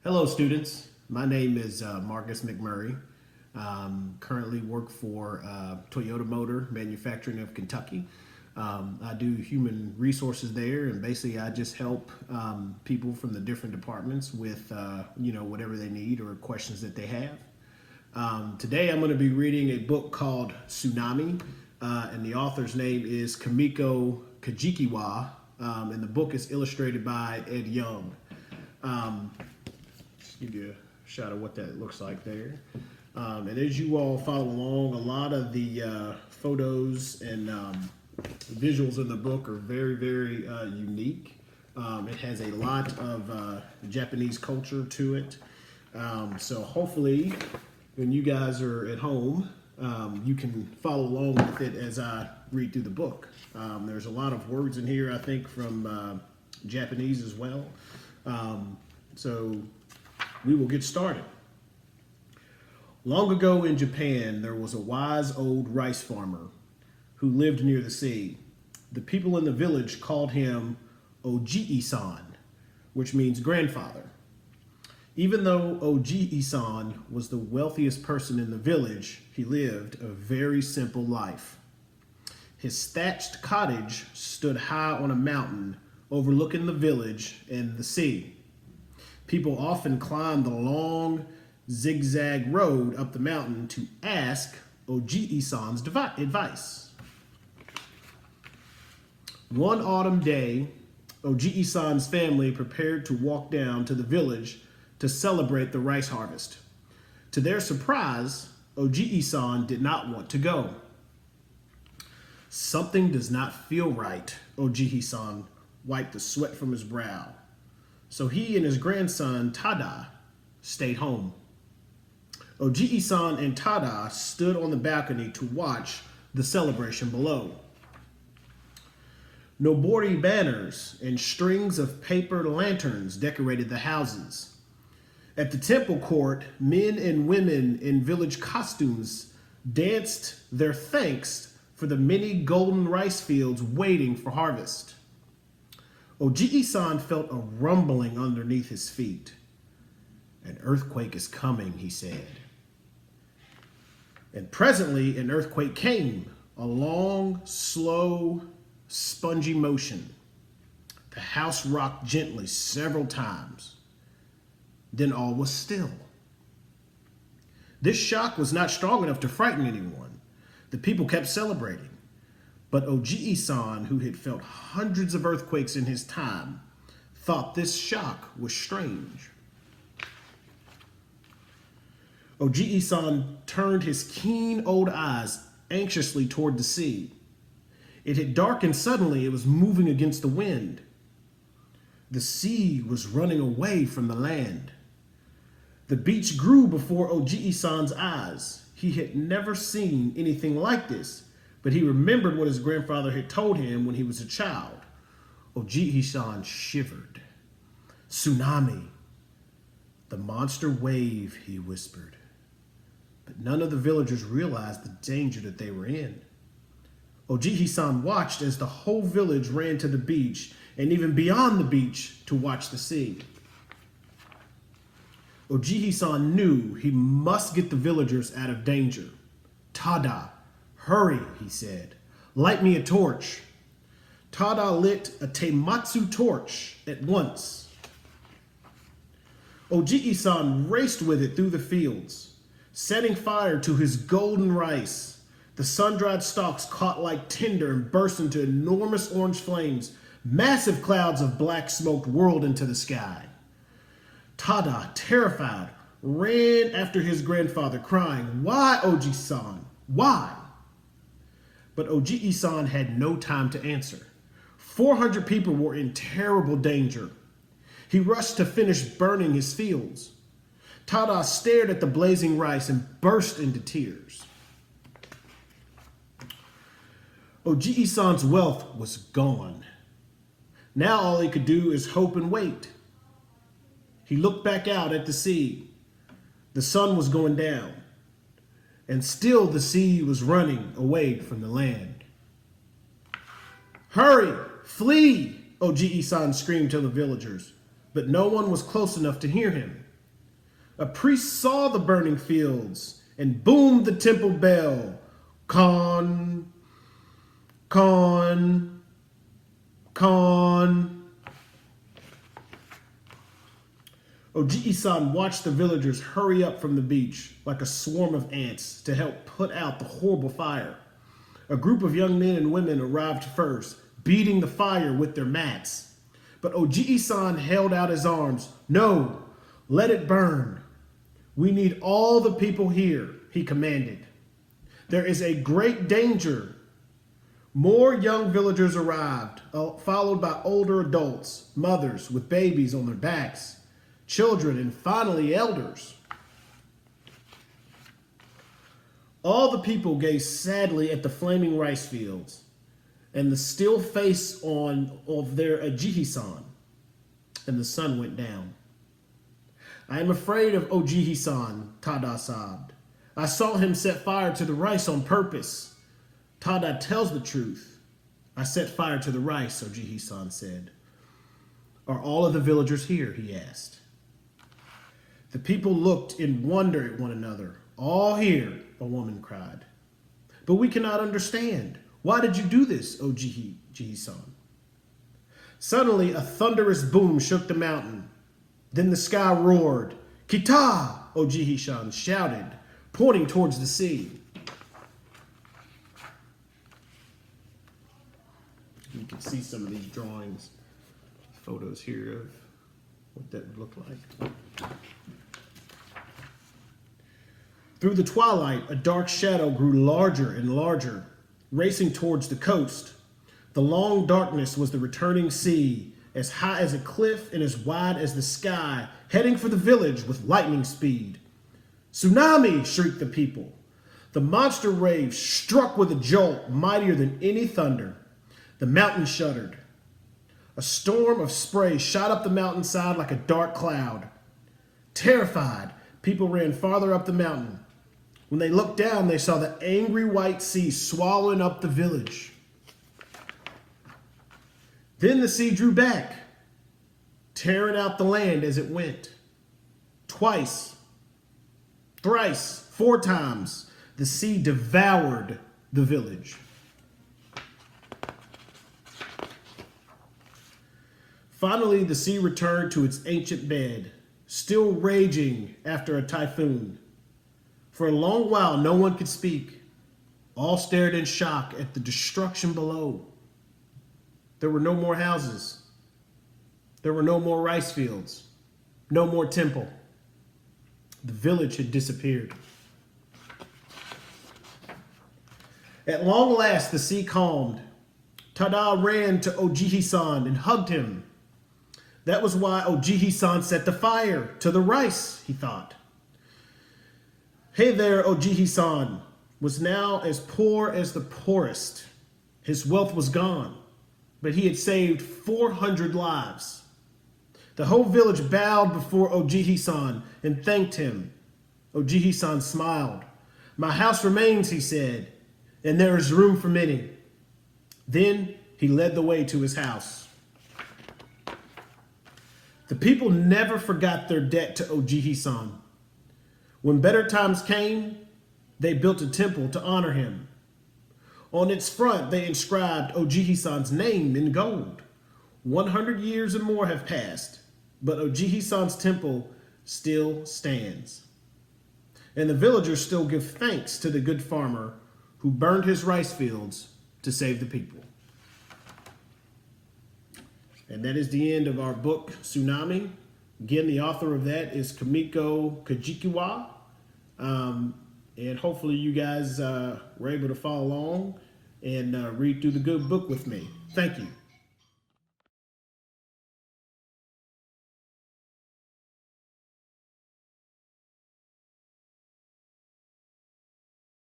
Hello, students. My name is Marques McMurry. Currently work for Toyota Motor Manufacturing of Kentucky. I do human resources there, and basically I just help people from the different departments with whatever they need or questions that they have. Today I'm going to be reading a book called Tsunami, and the author's name is Kimiko Kajikawa, and the book is illustrated by Ed Young. Give you a shot of what that looks like there. And as you all follow along, a lot of the photos and visuals in the book are very, very unique. It has a lot of Japanese culture to it. So hopefully when you guys are at home, you can follow along with it as I read through the book. There's a lot of words in here, I think, from Japanese as well. So we will get started. Long ago in Japan, there was a wise old rice farmer who lived near the sea. The people in the village called him Oji-san, which means grandfather. Even though Oji-san was the wealthiest person in the village, he lived a very simple life. His thatched cottage stood high on a mountain overlooking the village and the sea. People often climbed the long, zigzag road up the mountain to ask Oji-san's advice. One autumn day, Oji-san's family prepared to walk down to the village to celebrate the rice harvest. To their surprise, Oji-san did not want to go. Something does not feel right, Oji-san wiped the sweat from his brow. So he and his grandson, Tada, stayed home. Oji-san and Tada stood on the balcony to watch the celebration below. Nobori banners and strings of paper lanterns decorated the houses. At the temple court, men and women in village costumes danced their thanks for the many golden rice fields waiting for harvest. Oji-san felt a rumbling underneath his feet. An earthquake is coming, he said. And presently an earthquake came, a long, slow, spongy motion. The house rocked gently several times. Then all was still. This shock was not strong enough to frighten anyone. The people kept celebrating. But Oji-san, who had felt hundreds of earthquakes in his time, thought this shock was strange. Oji-san turned his keen old eyes anxiously toward the sea. It had darkened suddenly. It was moving against the wind. The sea was running away from the land. The beach grew before Oji-san's eyes. He had never seen anything like this, but he remembered what his grandfather had told him when he was a child. Oji-san shivered. Tsunami. The monster wave, he whispered. But none of the villagers realized the danger that they were in. Oji-san watched as the whole village ran to the beach and even beyond the beach to watch the sea. Oji-san knew he must get the villagers out of danger. Tada, hurry, he said. Light me a torch. Tada lit a Teimatsu torch at once. Oji-san raced with it through the fields, setting fire to his golden rice. The sun-dried stalks caught like tinder and burst into enormous orange flames. Massive clouds of black smoke whirled into the sky. Tada, terrified, ran after his grandfather, crying, "Why, Oji-san? Why?" But Oji-san had no time to answer. 400 people were in terrible danger. He rushed to finish burning his fields. Tada stared at the blazing rice and burst into tears. Oji-san's wealth was gone. Now all he could do is hope and wait. He looked back out at the sea. The sun was going down, and still the sea was running away from the land. "Hurry, flee!" Oji-san screamed to the villagers, but no one was close enough to hear him. A priest saw the burning fields and boomed the temple bell. Con, con, con. Oji-san watched the villagers hurry up from the beach like a swarm of ants to help put out the horrible fire. A group of young men and women arrived first, beating the fire with their mats. But Oji-san held out his arms. No, let it burn. We need all the people here, he commanded. There is a great danger. More young villagers arrived, followed by older adults, mothers with babies on their backs, children, and finally elders. All the people gazed sadly at the flaming rice fields and the still face of their Oji-san, and the sun went down. I am afraid of Oji-san, Tada sobbed. I saw him set fire to the rice on purpose. Tada tells the truth. I set fire to the rice, Oji-san said. Are all of the villagers here? He asked. The people looked in wonder at one another. All here, a woman cried. But we cannot understand. Why did you do this, Oji-san? Suddenly, a thunderous boom shook the mountain. Then the sky roared. Kita, Oji-san shouted, pointing towards the sea. You can see some of these drawings, photos here of what that would look like. Through the twilight, a dark shadow grew larger and larger, racing towards the coast. The long darkness was the returning sea, as high as a cliff and as wide as the sky, heading for the village with lightning speed. Tsunami, shrieked the people. The monster wave struck with a jolt mightier than any thunder. The mountain shuddered. A storm of spray shot up the mountainside like a dark cloud. Terrified, people ran farther up the mountain. When they looked down, they saw the angry white sea swallowing up the village. Then the sea drew back, tearing out the land as it went. Twice, thrice, 4 times, the sea devoured the village. Finally, the sea returned to its ancient bed, still raging after a typhoon. For a long while, no one could speak. All stared in shock at the destruction below. There were no more houses. There were no more rice fields. No more temple. The village had disappeared. At long last, the sea calmed. Tada ran to Oji-san and hugged him. That was why Oji-san set the fire to the rice, he thought. Hey there, Oji-san was now as poor as the poorest. His wealth was gone, but he had saved 400 lives. The whole village bowed before Oji-san and thanked him. Oji-san smiled. My house remains, he said, and there is room for many. Then he led the way to his house. The people never forgot their debt to Oji-san. When better times came, they built a temple to honor him. On its front, they inscribed Oji-san's name in gold. 100 years and more have passed, but Oji-san's temple still stands. And the villagers still give thanks to the good farmer who burned his rice fields to save the people. And that is the end of our book, Tsunami. Again, the author of that is Kimiko Kajikawa. And hopefully you guys were able to follow along and read through the good book with me. Thank you.